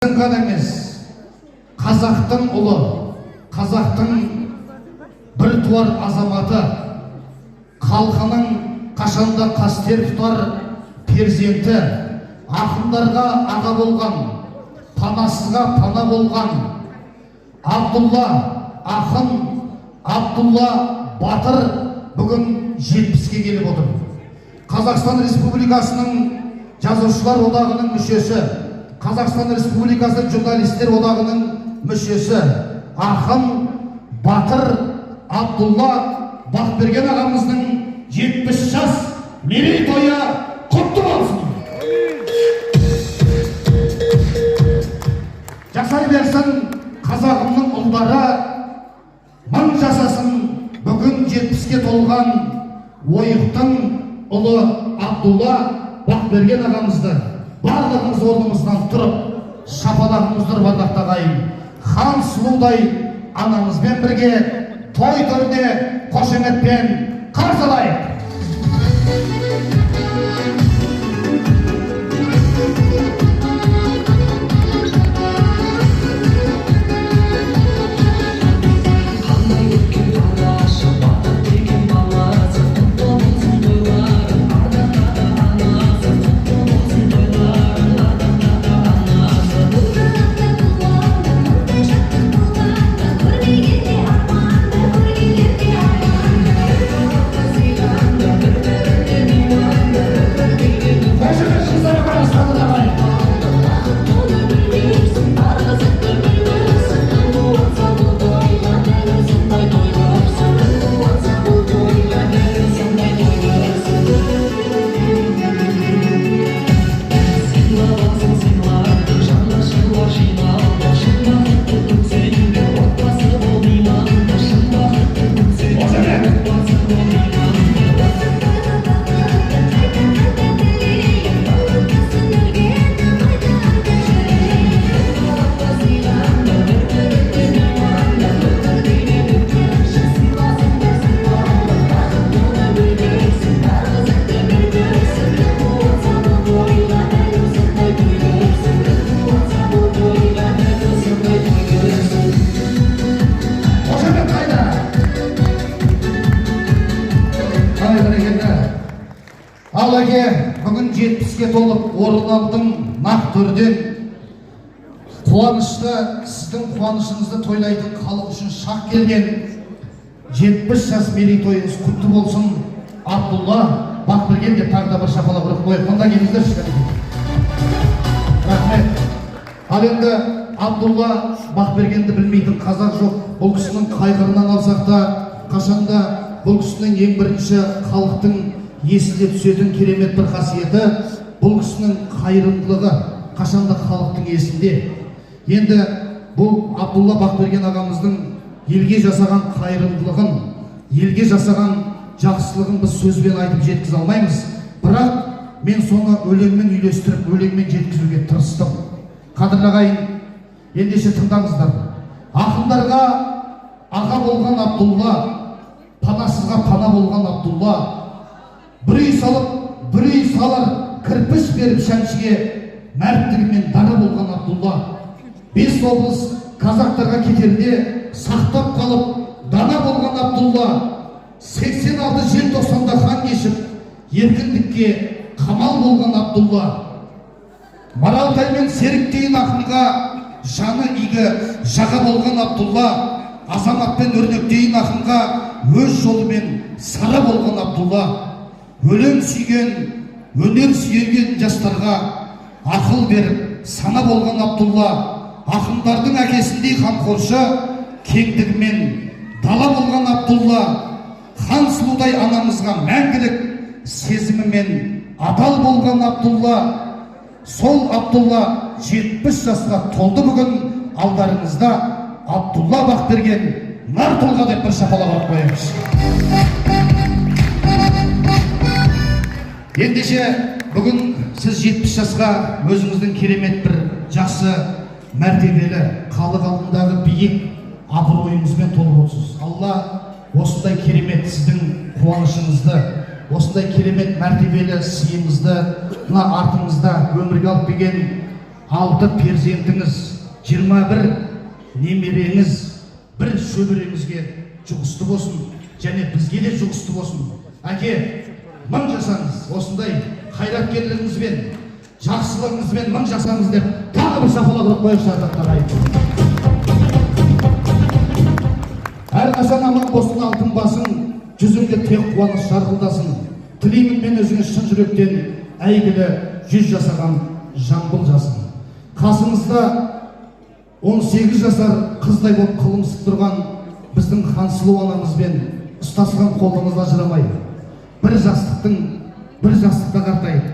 ғана емес, қазақтың ұлы, қазақтың бір туар азаматы, халқының қашанда қастер тұтар перзенті, ақындарға аға болған, панасызға пана болған Абдулла ақын, Абдулла батыр бүгін 70-ке келіп отыр. Қазақстан Республикасының жазушылар одағының мүшесі, Қазақстан Республикасы журналистер одағының мүшесі, ақын, батыр Абдулла Бақберген ағамыздың 70 жас мерейтойы құтты болсын. Жасай берсін қазағымның ұлдары, мың жасасын бүгін 70-ке толған ойықтың ұлы Абдулла Бақберген ағамызды барлығымыз орнымыздан тұрып, шапалағымызды ардақтағайын. Хан сұлудай анамызбен бірге той төріне қошеметпен қарсы алайық. Ал әке, бүгін 70-ке толып орын алдың нақ төрден. Қуанышты, сіздің қуанышыңызды тойлайтын халық үшін шақ келген 70 жас мерейтойыңыз құтты болсын. Абдулла Бақберген деп тағы да бір шапалақ ұрып қойып, мұнда келіңіздер. Рахмет. Ал енді Абдулла Бақбергенді білмейтін қазақ жоқ. Бұл кісінің қайғырынан алсақ та, қашанда бұл кісінің ең бірінші халықтың есінде түсетін керемет бір қасиеті, бұл кісінің қайырымдылығы қашанда халықтың есінде. Енді бұл Абдулла Бақберген ағамыздың елге жасаған қайырымдылығын, елге жасаған жақсылығын біз сөзбен айтып жеткізе алмаймыз. Бірақ мен соны өлеңмен үйлестіріп, өлеңмен жеткізуге тырыстым. Қадірлі ағайын, ендеше тыңдаңыздар. Ақындарға аға болған Абдулла, панасызға пана болған Абдулла, бір үй салып, бір үй салар, кірпіш беріп шәмшіге мәрттігімен дара болған Абдулла. 5 облыс қазақтарға кетерде сақтап қалып, дана болған Абдулла. 86 желтоқсанда хан кешіп, еркіндікке қамал болған Абдулла. Маралтай мен Серік деген ақынға жаны игі жаға болған Абдулла. Азамат пен Өрнек деген ақынға өз жолымен сара болған Абдулла. Өлең сүйген, өнер сүйген жастарға ақыл беріп, сана болған Абдулла. Ақындардың әкесіндей қамқоршы, кеңдігімен дала болған Абдулла. Хан сұлудай анамызға мәңгілік сезімімен адал болған Абдулла. Сол Абдулла 70 жасқа толды бүгін. Алдарыңызда Абдулла Бақберген нар толға деп бір шапалақ ұрып қоямыз. Ендеше бүгін сіз 70 жасқа өзіңіздің керемет бір жасы, мәртебелі, халық алдындағы биік абыройыңызбен толып отырсыз. Алла осындай керемет сіздің қуанышыңызды, осындай керемет мәртебелі сыйыңызды мына артыңызда өмірге алып келген 6 перзентіңіз, 21 немереңіз, бір шөбереңізге жұғысты болсын, және бізге де жұғысты болсын. Әке, мың жасаңыз, осындай қайраткерлігіңізбен, жақсылығыңызбен мың жасаңыз деп тағы бір сапалап қойыңызшы ардақтар ағайын. Әрқашан аман болсын алтын басың, жүзіңде тек қуаныш жарқылдасын. Тілеймін мен өзіңе шын жүректен, әйгілі 100 жасаған жамбыл жасын. Қасыңызда 18 жасар қыздай болып қылымсып тұрған біздің Хансұлу анамызбен ұстасқан қолыңыз ажырамай, бір жастықта қартайып,